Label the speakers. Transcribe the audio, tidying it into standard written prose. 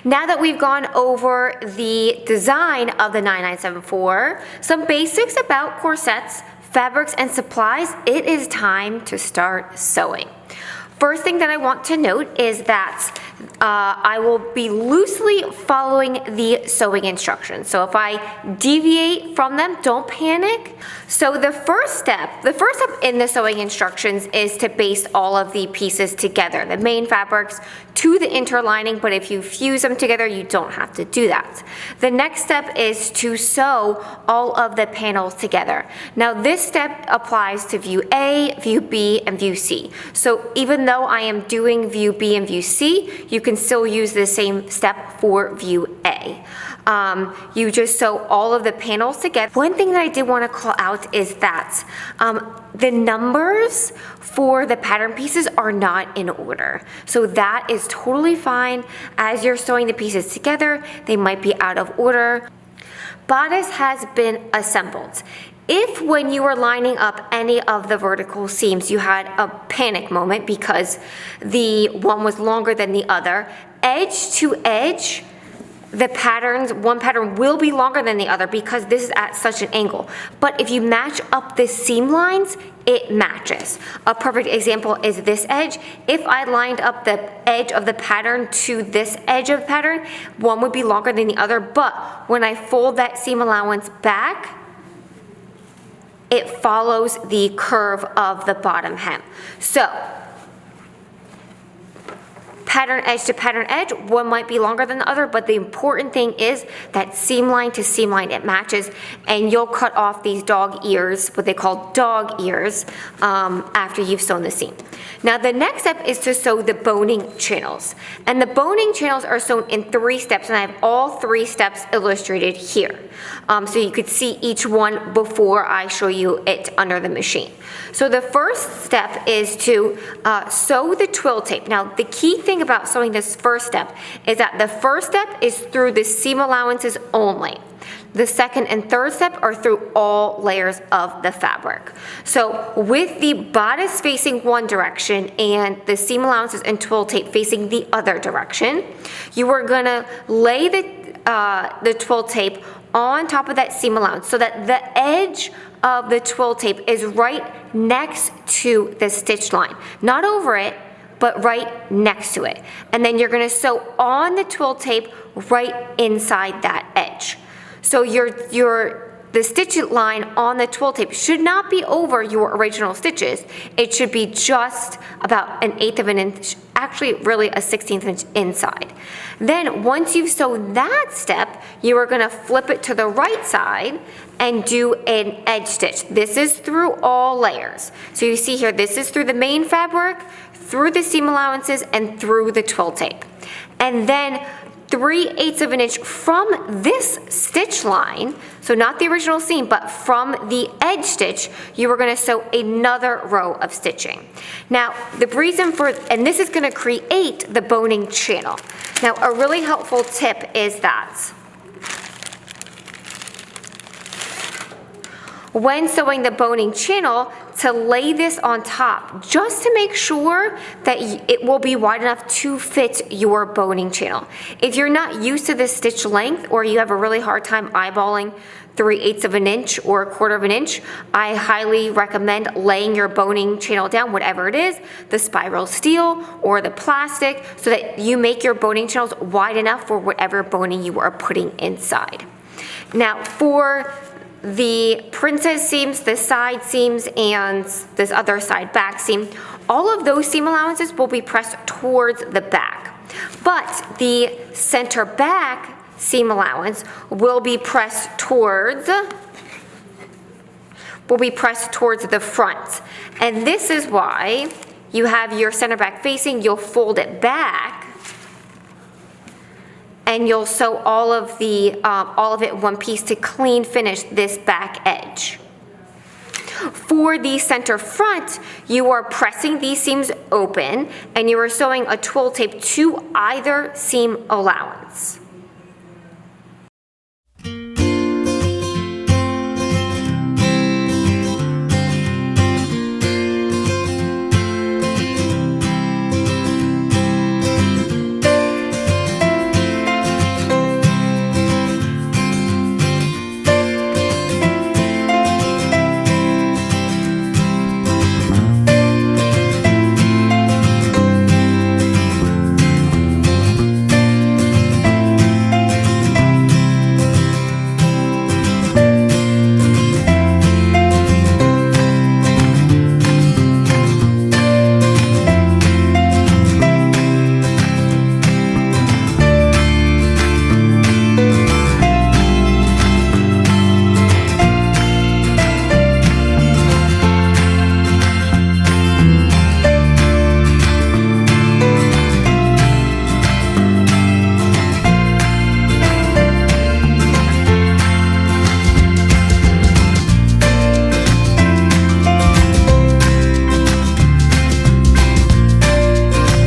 Speaker 1: Now that we've gone over the design of the 9974, some basics about corsets, fabrics, and supplies, it is time to start sewing. First thing that I want to note is that I will be loosely following the sewing instructions. So if I deviate from them, don't panic. So the first step in the sewing instructions is to baste all of the pieces together, the main fabrics to the interlining, but if you fuse them together, you don't have to do that. The next step is to sew all of the panels together. Now this step applies to view A, view B, and view C. So even though I am doing view B and view C, you can still use the same step for view A. You just sew all of the panels together. One thing that I did want to call out is that the numbers for the pattern pieces are not in order. So that is totally fine. As you're sewing the pieces together, they might be out of order. Bodice has been assembled. If when you were lining up any of the vertical seams, you had a panic moment because the one was longer than the other, edge to edge, one pattern will be longer than the other because this is at such an angle. But if you match up the seam lines, it matches. A perfect example is this edge. If I lined up the edge of the pattern to this edge of the pattern, one would be longer than the other, but when I fold that seam allowance back, it follows the curve of the bottom hem. So, pattern edge to pattern edge, one might be longer than the other, but the important thing is that seam line to seam line, it matches, and you'll cut off these dog ears, what they call dog ears, after you've sewn the seam. Now the next step is to sew the boning channels. And the boning channels are sewn in 3 steps, and I have all 3 steps illustrated here. So you could see each one before I show you it under the machine. So the first step is to sew the twill tape. Now the key thing about sewing this first step is that the first step is through the seam allowances only. The second and third step are through all layers of the fabric. So with the bodice facing one direction and the seam allowances and twill tape facing the other direction, you are gonna lay the twill tape on top of that seam allowance so that the edge of the twill tape is right next to the stitch line. Not over it, but right next to it. And then you're gonna sew on the twill tape right inside that edge. So the stitch line on the twill tape should not be over your original stitches. It should be just about 1/8 of an inch, actually really a 1/16 inch inside. Then once you've sewn that step, you are gonna flip it to the right side and do an edge stitch. This is through all layers. So you see here, this is through the main fabric, through the seam allowances, and through the twill tape. And then 3/8 of an inch from this stitch line, so not the original seam, but from the edge stitch, you are gonna sew another row of stitching. Now, the reason and this is gonna create the boning channel. Now, a really helpful tip is that when sewing the boning channel, to lay this on top just to make sure that it will be wide enough to fit your boning channel. If you're not used to this stitch length or you have a really hard time eyeballing 3/8 of an inch or 1/4 of an inch, I highly recommend laying your boning channel down, whatever it is, the spiral steel or the plastic, so that you make your boning channels wide enough for whatever boning you are putting inside. Now for the princess seams, the side seams, and this other side back seam, all of those seam allowances will be pressed towards the back. But the center back seam allowance will be pressed towards the front. And this is why you have your center back facing, you'll fold it back, and you'll sew all of it in one piece to clean finish this back edge. For the center front, you are pressing these seams open and you are sewing a twill tape to either seam allowance.